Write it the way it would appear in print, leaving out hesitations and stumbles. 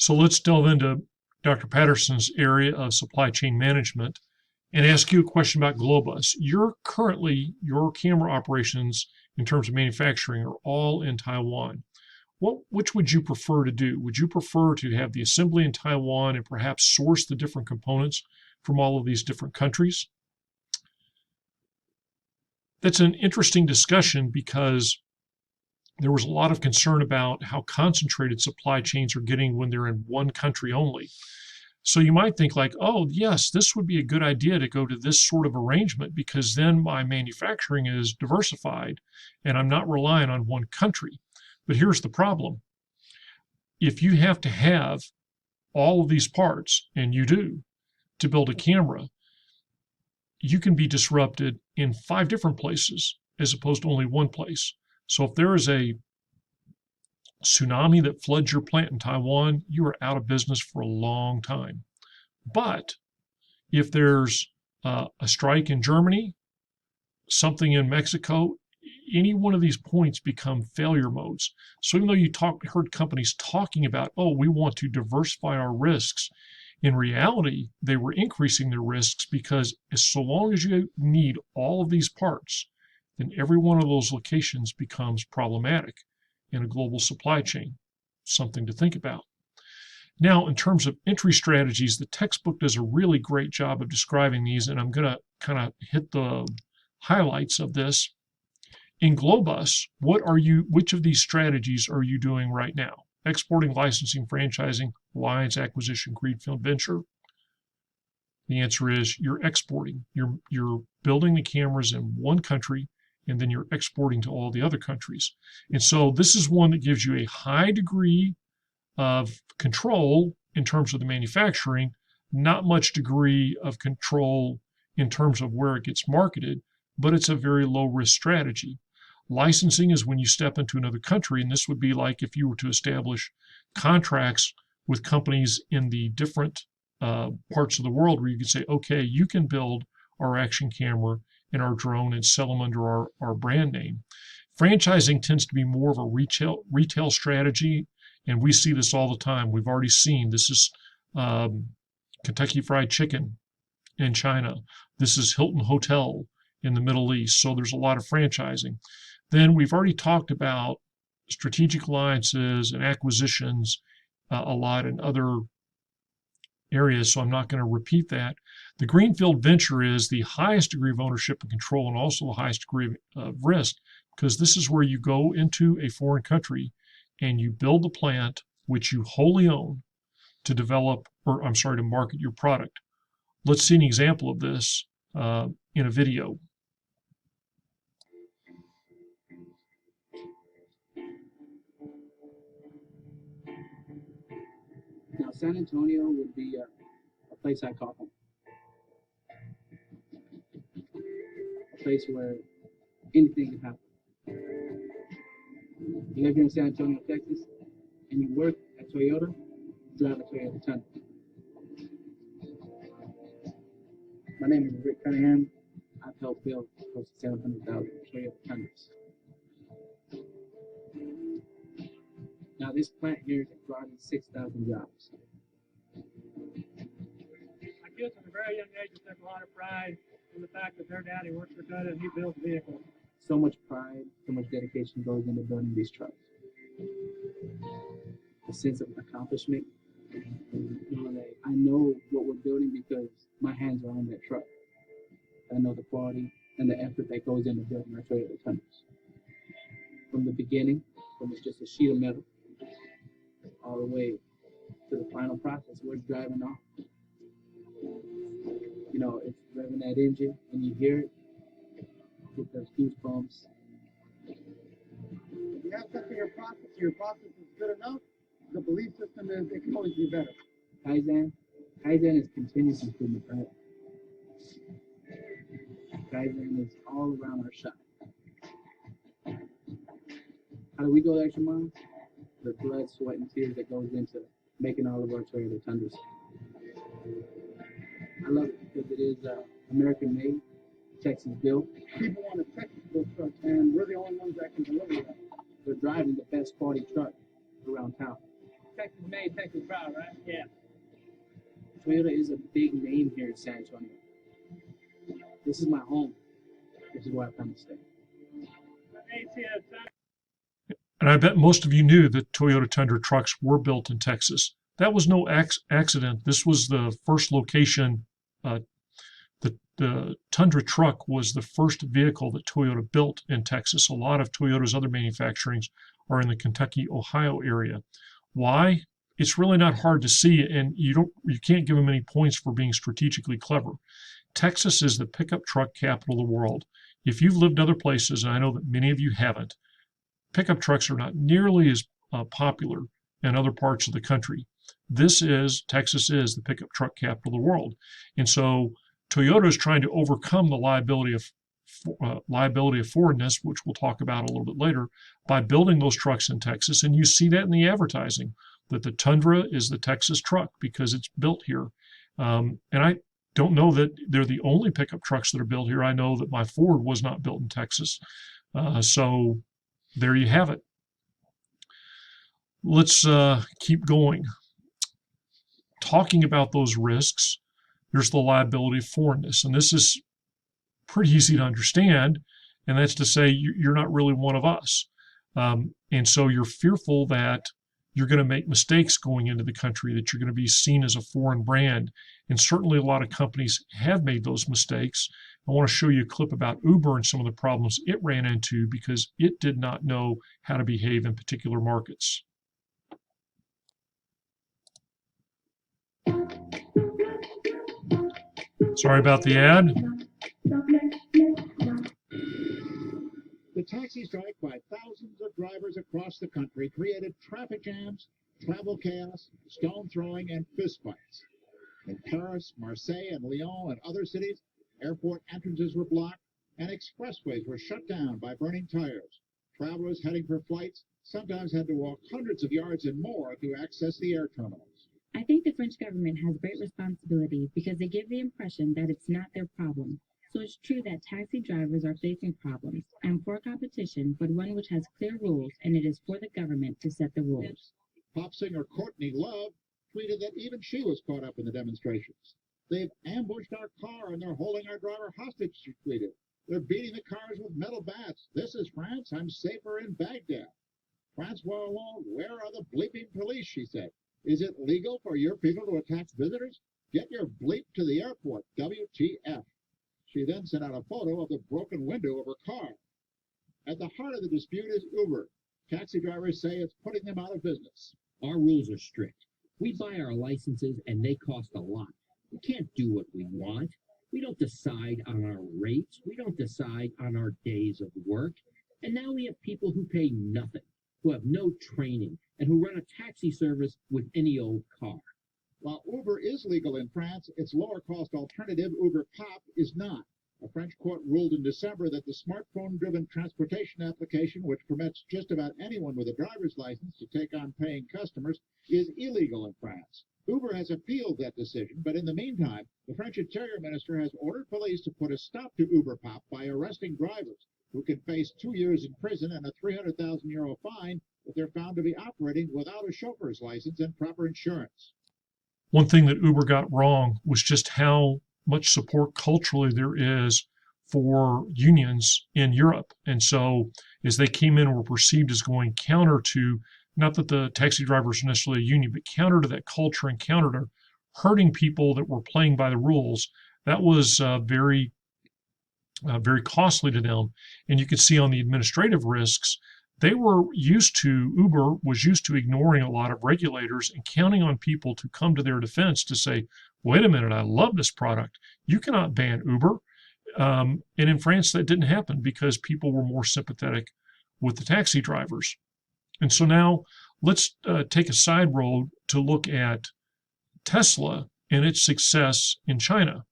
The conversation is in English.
So let's delve into Dr. Patterson's area of supply chain management and ask you a question about Globus. Your camera operations in terms of manufacturing are all in Taiwan. Which would you prefer to do? Would you prefer to have the assembly in Taiwan and perhaps source the different components from all of these different countries? That's an interesting discussion because there was a lot of concern about how concentrated supply chains are getting when they're in one country only. So you might think like, oh, yes, this would be a good idea to go to this sort of arrangement because then my manufacturing is diversified and I'm not relying on one country. But here's the problem. If you have to have all of these parts, and you do, to build a camera, you can be disrupted in 5 different places as opposed to only one place. So if there is a tsunami that floods your plant in Taiwan, you are out of business for a long time. But if there's a strike in Germany, something in Mexico, any one of these points become failure modes. So even though you heard companies talking about, oh, we want to diversify our risks, in reality, they were increasing their risks because so long as you need all of these parts, then every one of those locations becomes problematic in a global supply chain. Something to think about. Now, in terms of entry strategies, the textbook does a really great job of describing these, and I'm going to kind of hit the highlights of this. In Globus, which of these strategies are you doing right now? Exporting, licensing, franchising, alliance, acquisition, greenfield venture? The answer is you're exporting. You're building the cameras in one country, and then you're exporting to all the other countries. And so this is one that gives you a high degree of control in terms of the manufacturing, not much degree of control in terms of where it gets marketed, but it's a very low risk strategy. Licensing is when you step into another country, and this would be like if you were to establish contracts with companies in the different parts of the world where you could say, okay, you can build our action camera and our drone and sell them under our brand name. Franchising tends to be more of a retail strategy, and we see this all the time. We've already seen this is Kentucky Fried Chicken in China. This is Hilton Hotel in the Middle East. So there's a lot of franchising. Then we've already talked about strategic alliances and acquisitions a lot in other areas, so I'm not going to repeat that. The greenfield venture is the highest degree of ownership and control and also the highest degree of risk, because this is where you go into a foreign country and you build the plant which you wholly own to to market your product. Let's see an example of this in a video. Now, San Antonio would be a place I call home. A place where anything can happen. You live here in San Antonio, Texas, and you work at Toyota, drive a Toyota Tundra. My name is Rick Cunningham. I've helped build close to 700,000 Toyota Tundras. Now, this plant here is brought in 6,000 jobs. My kids at a very young age take a lot of pride in the fact that their daddy works for Toyota and he builds vehicles. So much pride, so much dedication goes into building these trucks. A sense of accomplishment. I know what we're building because my hands are on that truck. I know the quality and the effort that goes into building our Toyota Tundras. From the beginning, from it's just a sheet of metal, all the way to the final process, we're driving off. You know, it's revving that engine, and you hear it, get those goosebumps. If you have something in your process is good enough, the belief system is it can always be better. Kaizen is continuous improvement, right? Kaizen is all around our shop. How do we go the extra mile? The blood, sweat, and tears that goes into making all of our Toyota Tundras. I love it because it is American made, Texas built. People want a Texas built truck, and we're the only ones that can deliver that. They're driving the best quality truck around town. Texas made, Texas proud, right? Yeah. Toyota is a big name here in San Antonio. This is my home. This is where I come to stay. And I bet most of you knew that Toyota Tundra trucks were built in Texas. That was no accident. This was the first location. The Tundra truck was the first vehicle that Toyota built in Texas. A lot of Toyota's other manufacturings are in the Kentucky, Ohio area. Why? It's really not hard to see, and you can't give them any points for being strategically clever. Texas is the pickup truck capital of the world. If you've lived other places, and I know that many of you haven't, pickup trucks are not nearly as popular in other parts of the country. Texas is the pickup truck capital of the world. And so Toyota is trying to overcome the liability of foreignness, which we'll talk about a little bit later, by building those trucks in Texas. And you see that in the advertising, that the Tundra is the Texas truck because it's built here. And I don't know that they're the only pickup trucks that are built here. I know that my Ford was not built in Texas. So there you have it. Let's keep going. Talking about those risks, there's the liability of foreignness. And this is pretty easy to understand. And that's to say, you're not really one of us. And so you're fearful that you're going to make mistakes going into the country, that you're going to be seen as a foreign brand. And certainly a lot of companies have made those mistakes. I want to show you a clip about Uber and some of the problems it ran into because it did not know how to behave in particular markets. Sorry about the ad. The taxi strike by thousands of drivers across the country created traffic jams, travel chaos, stone throwing, and fistfights. In Paris, Marseille, and Lyon, and other cities, airport entrances were blocked, and expressways were shut down by burning tires. Travelers heading for flights sometimes had to walk hundreds of yards and more to access the air terminals. I think the French government has great responsibility because they give the impression that it's not their problem. So it's true that taxi drivers are facing problems. I'm for competition, but one which has clear rules, and it is for the government to set the rules. Pop singer Courtney Love tweeted that even she was caught up in the demonstrations. They've ambushed our car and they're holding our driver hostage, she tweeted. They're beating the cars with metal bats. This is France. I'm safer in Baghdad. Francois Hollande, where are the bleeping police, she said. Is it legal for your people to attack visitors? Get your bleep to the airport, WTF. She then sent out a photo of the broken window of her car. At the heart of the dispute is Uber. Taxi drivers say it's putting them out of business. Our rules are strict. We buy our licenses and they cost a lot. We can't do what we want. We don't decide on our rates. We don't decide on our days of work. And now we have people who pay nothing, who have no training, and who run a taxi service with any old car. While Uber is legal in France, its lower-cost alternative, Uber Pop, is not. A French court ruled in December that the smartphone-driven transportation application, which permits just about anyone with a driver's license to take on paying customers, is illegal in France. Uber has appealed that decision, but in the meantime, the French Interior Minister has ordered police to put a stop to Uber Pop by arresting drivers, who can face 2 years in prison and a €300,000 fine if they're found to be operating without a chauffeur's license and proper insurance. One thing that Uber got wrong was just how much support culturally there is for unions in Europe. And so as they came in and were perceived as going counter to, not that the taxi drivers are necessarily a union, but counter to that culture and counter to hurting people that were playing by the rules, that was very costly to them. And you can see on the administrative risks, Uber was used to ignoring a lot of regulators and counting on people to come to their defense to say, wait a minute, I love this product. You cannot ban Uber. And in France, that didn't happen because people were more sympathetic with the taxi drivers. And so now let's take a side road to look at Tesla and its success in China.